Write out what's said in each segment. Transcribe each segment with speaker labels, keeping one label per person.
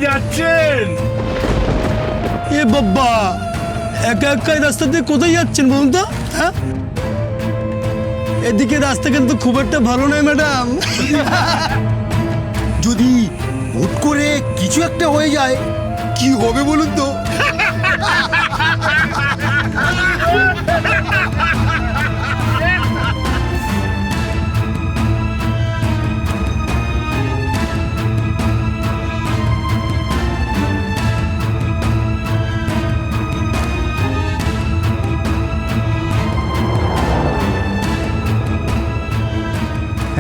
Speaker 1: যাচ্ছেন?
Speaker 2: এ বাবা, একা একা রাস্তা দিয়ে কোথায় যাচ্ছেন বলুন তো? হ্যাঁ, এদিকে রাস্তা কিন্তু খুব একটা ভালো নয় ম্যাডাম।
Speaker 3: যদি হুট করে কিছু একটা হয়ে যায় কি হবে বলুন তো?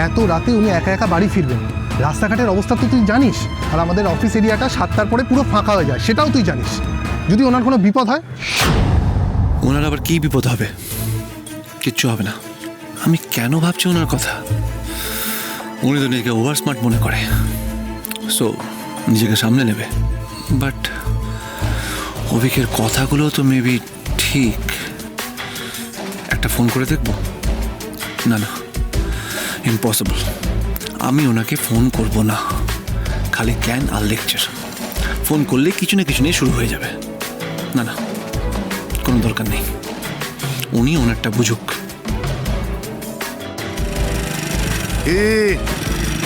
Speaker 4: এত রাতে উনি একা একা বাড়ি ফিরবেন, রাস্তাঘাটের অবস্থা তো তুই জানিস, আর আমাদের অফিস এরিয়াটা 7টার পরে পুরো ফাঁকা হয়ে যায়, সেটাও তুই জানিস। যদি ওনার কোনো বিপদ হয়?
Speaker 5: ওনার আবার কি বিপদ হবে? কিচ্ছু হবে না। আমি কেন ভাবছি ওনার কথা? উনি তো নিজেকে ওভার স্মার্ট মনে করে, সো নিজেকে সামনে নেবে। বাট অভিকের কথাগুলো তো মেবি ঠিক। একটা ফোন করে দেখবো? না না, ইম্পসিবল। আমি ওনাকে ফোন করব না, খালি জ্ঞান আর লেকচার। ফোন করলে কিছু না কিছু নিয়ে শুরু হয়ে যাবে। না না, কোনো দরকার নেই। উনি ওনারটা বুঝুক।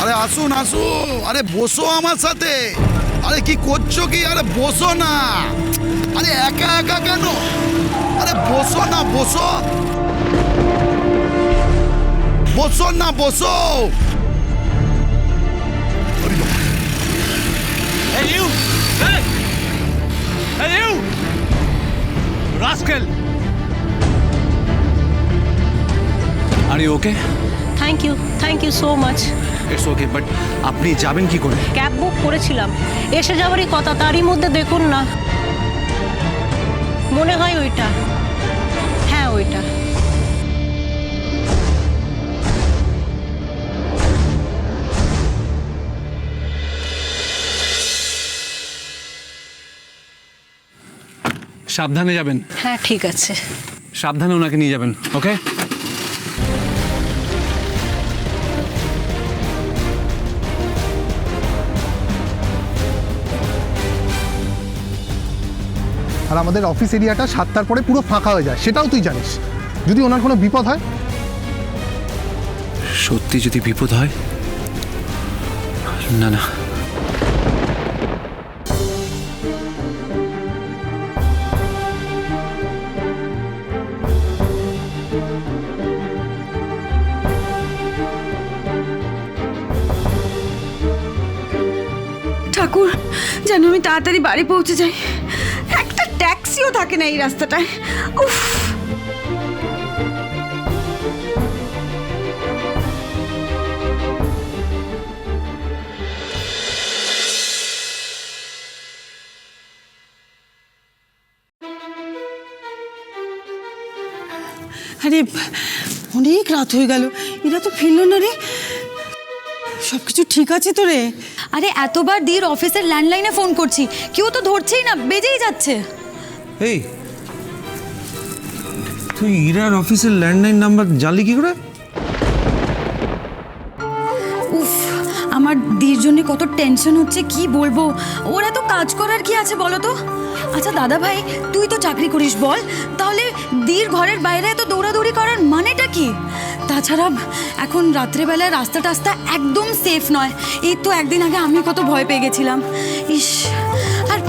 Speaker 3: আরে আসুন আসুন, আরে বসো আমার সাথে। আরে কি করছো কি? আরে বসো না, আরে একা একা কেন? আরে বসো না, বসো বসো না, বসো।
Speaker 1: Hey you! Hey! Hey you! Rascal!
Speaker 5: Are you okay?
Speaker 6: Thank you so much.
Speaker 5: It's okay, but আপনি যাবেন কি করে?
Speaker 6: ক্যাব বুক করেছিলাম, এসে যাওয়ারই কথা, তারই মধ্যে দেখুন না, মনে হয় ওইটা। হ্যাঁ ওইটা।
Speaker 5: সাবধানে যাবেন।
Speaker 6: হ্যাঁ ঠিক আছে।
Speaker 5: সাবধানে ওনাকে নিয়ে যাবেন, ওকে?
Speaker 4: আর আমাদের অফিস এরিয়াটা 7টার পরে পুরো ফাঁকা হয়ে যায়, সেটাও তুই জানিস। যদি ওনার কোনো বিপদ হয়?
Speaker 5: সত্যি যদি বিপদ হয়? না না,
Speaker 7: ঠাকুর, যেন আমি তাড়াতাড়ি বাড়ি পৌঁছে যাই। একটা ট্যাক্সিও থাকে না এই রাস্তাটায়। উফ।
Speaker 8: আরে অনেক রাত হয়ে গেল, এরা তো ফিরলো না রে। সবকিছু ঠিক আছে তো রে?
Speaker 9: আরে এতবার দির অফিসের ল্যান্ডলাইনে ফোন করছি, কেউ তো ধরছেই না, বেজেই যাচ্ছে।
Speaker 10: এই তুই ইরার অফিসের ল্যান্ডলাইন নাম্বার জানলি কি করে?
Speaker 9: উফ, আমার দির জন্য কত টেনশন হচ্ছে, কি বলবো। ওর এত কাজ করার কি আছে বলো তো? আচ্ছা দাদা ভাই, তুই তো চাকরি করিস, বল তাহলে দির ঘরের বাইরে এত দৌড়াদৌড়ি করার মানেটা কি? তাছাড়া এখন রাত্রেবেলায় রাস্তা টাস্তা একদম সেফ নয়। এই তো একদিন আগে আমি কত ভয় পেয়ে গেছিলাম। ইস, আর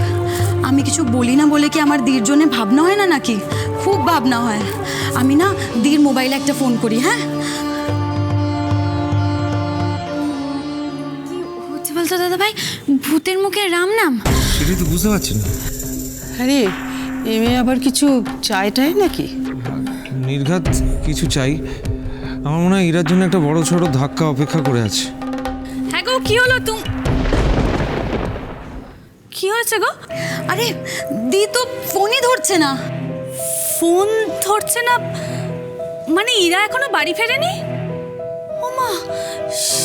Speaker 9: আমি কিছু বলি না বলে কি আমার দির জন্য ভাবনা হয় না নাকি? খুব ভাবনা হয়। আমি না দির মোবাইলে একটা ফোন করি। হ্যাঁ, কি হচ্ছে বলতো দাদা ভাই? ভূতের মুখে রাম নাম?
Speaker 10: সেটাই তো বুঝতে পারছি না।
Speaker 8: আরে এমে আবার কিছু চাই টাই নাকি?
Speaker 10: নির্ঘাত কিছু চাই। আমার মনে হয় ইরার জন্য একটা বড় ছোট ধাক্কা অপেক্ষা করে আছে।
Speaker 9: হ্যাঁ গো, কি হলো? কি হয়েছে গো? আরে দি তো ফোনই ধরছে না। ফোন ধরছে না মানে ইরা এখনো বাড়ি ফেরেনি? ও মা,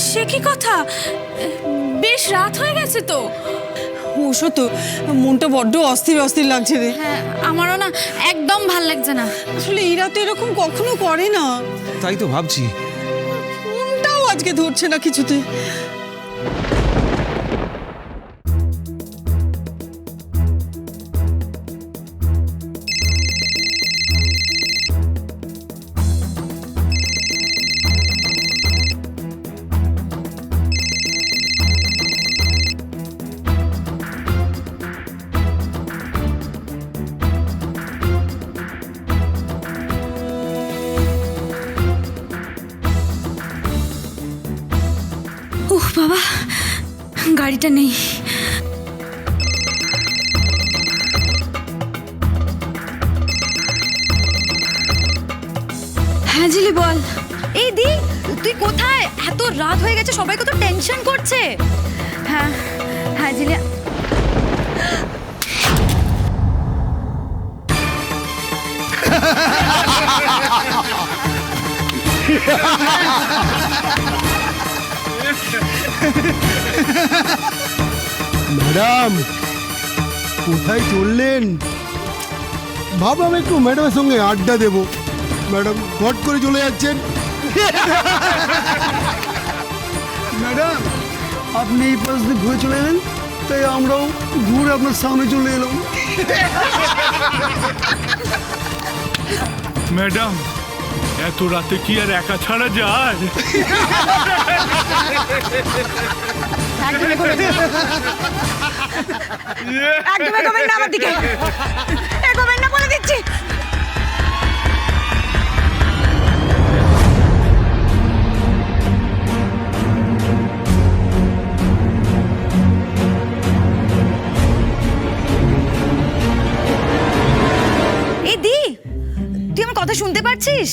Speaker 9: সে কি কথা? বেশ রাত হয়ে গেছে তো।
Speaker 8: ওসো তো, মনটা বড্ড অস্থির অস্থির লাগছে রে।
Speaker 9: হ্যাঁ, আমারও না একদম ভাল লাগছে না।
Speaker 8: আসলে এরা তো এরকম কখনো করে না।
Speaker 10: তাই তো ভাবছি।
Speaker 8: ফোনটাও আজকে ধরছে না কিছুতে।
Speaker 9: গাড়িটা নেই। হ্যাঁ ঝিলি বল। এই দি, তুই কোথায়? এত রাত হয়ে গেছে, সবাই কত টেনশন করছে। হ্যাঁ হ্যাঁ ঝিলি।
Speaker 2: ম্যাডাম কোথায় চললেন? ভাবলাম একটু ম্যাডামের সঙ্গে আড্ডা দেব, ম্যাডাম হট করে চলে যাচ্ছেন। ম্যাডাম আপনি এই পাশ দিয়ে ঘুরে চলে এলেন, তাই আমরাও ঘুরে আপনার সামনে চলে এলাম।
Speaker 1: ম্যাডাম এত রাতে কি আর একা ছাড়া যায়?
Speaker 7: একদম এগোবেন না আমার দিকে, এগোবেন না বলে দিচ্ছি।
Speaker 9: এই দি, তুই আমার কথা শুনতে পাচ্ছিস?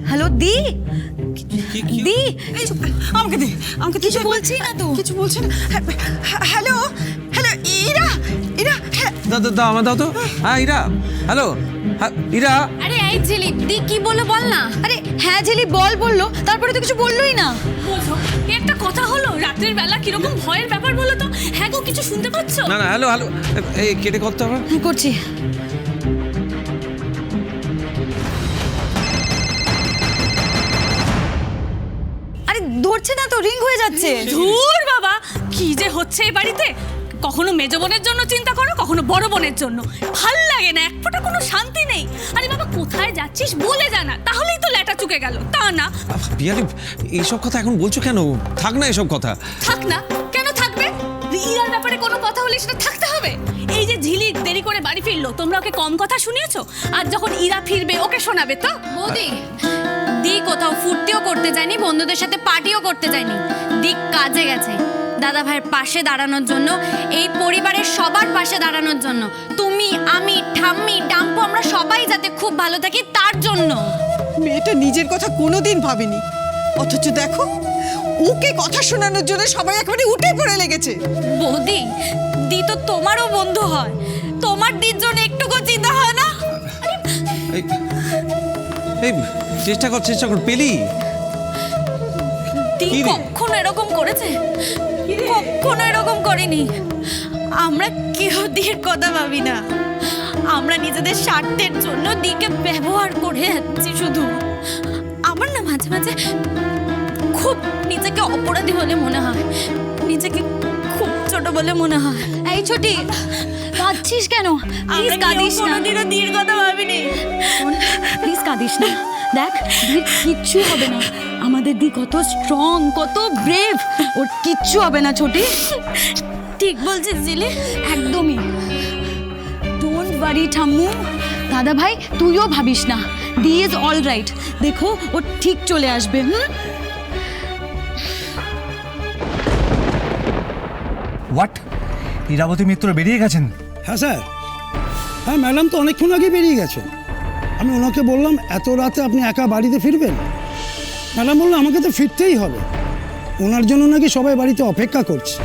Speaker 9: হ্যালো দি, দি
Speaker 8: আমাকে দে, আমাকে
Speaker 9: কিছু বলছি না তো।
Speaker 8: কিছু বলছে না। হ্যালো হ্যালো, ইরা ইরা, হ্যাঁ,
Speaker 10: দাও আমার দাও তো। হ্যাঁ ইরা, হ্যালো ইরা।
Speaker 9: আরে এই ঝিলি, দি কি বললো বল না। আরে হ্যাঁ ঝিলি বল বললো, তারপরে তো কিছু বললোই না।
Speaker 6: বলছো একটা কথা হলো, রাত্রের বেলা কিরকম ভয়ের ব্যাপার বলো তো। হ্যাঁ গো, কিছু শুনতে পাচ্ছ?
Speaker 10: না না, হ্যালো হ্যালো, এই কেটে করতে হবে।
Speaker 9: হ্যাঁ করছি। আরে ধরছে না তো, রিং হয়ে যাচ্ছে।
Speaker 6: ধুর বাবা, কি যে হচ্ছে এই বাড়িতে। কখনো মেজ বোনের জন্য চিন্তা করো, কখনো বড় বোনের জন্য। ভাল লাগে না, এক ফোঁটা কোনো শান্তি নেই। আরে বাবা কোথায় যাচ্ছিস বলে জানা, তাহলেই তো লেটা চুকে গেল। তা না।
Speaker 10: পিয়ালি এইসব কথা এখন বলছো কেন? থাক না এসব কথা।
Speaker 6: থাক না, কেন থাকবে? ইরার ব্যাপারে কোনো কথা হলে সেটা থাকতে হবে। এই যে ঝিলি দেরি করে বাড়ি ফিরলো, তোমরা ওকে কম কথা শুনিয়েছো? আর যখন ইরা ফিরবে ওকে শোনাবে তো?
Speaker 9: বৌদি, দি কোথাও ফুর্তিও করতে যায়নি, বন্ধুদের সাথে পার্টিও করতে যায়নি। দি কাজে গেছে দাদা ভাইয়ের পাশে দাঁড়ানোর জন্য, এই পরিবারের সবার পাশে দাঁড়ানোর জন্য। তুমি, আমি, ঠাম্মি, ডাম্পু, আমরা সবাই যাতে খুব ভালো থাকি তার জন্য।
Speaker 8: মেয়েটা নিজের কথা কোনোদিন ভাবেনি, অথচ দেখো ওকে কথা শোনানোর জন্য সবাই একেবারে উঠে পড়ে লেগেছে।
Speaker 6: বৌদি, দি তো তোমারও বন্ধু হয়, তোমার দির জন্য একটুকু চিন্তা হয় না?
Speaker 10: এই এই চেষ্টা কর পেলি।
Speaker 6: দি
Speaker 10: কি রে?
Speaker 6: কখনো এরকম করেছে? কখনো এরকম করেনি। আমরা কেউ দির কথা ভাবি না, আমরা নিজেদের স্বার্থের জন্য দিকে ব্যবহার করে যাচ্ছি শুধু। আমার না মাঝে মাঝে খুব নিজেকে অপরাধী বলে মনে হয়, নিজেকে খুব ছোট বলে মনে হয়।
Speaker 9: এই ছোটি, কাঁদছিস কেন? প্লিজ কাঁদিস না।
Speaker 6: কোনোদিনও দির কথা ভাবিনি।
Speaker 9: প্লিজ কাঁদিস না। দেখ, দির কিচ্ছু হবে না। আমাদের দি কত স্ট্রং, কত ব্রেভ, ওর কিচ্ছু হবে না ছোটি।
Speaker 6: ঠিক বলছিস জিলি,
Speaker 9: একদমই। ডোন্ট ওয়ারি ঠাম্মু। দাদা ভাই তুইও ভাবিস না, দি ইজ অল রাইট। দেখো ও ঠিক চলে আসবে।
Speaker 2: হোয়াট? ইরাবতী মিত্র বেরিয়ে গেছেন?
Speaker 11: হ্যাঁ স্যার, হ্যাঁ ম্যাডাম তো অনেকক্ষণ আগে বেরিয়ে গেছে। আমি ওনাকে বললাম এত রাতে আপনি একা বাড়িতে ফিরবেন? ম্যাডাম বললো আমাকে তো ফিরতেই হবে, ওনার জন্য নাকি সবাই বাড়িতে অপেক্ষা করছে।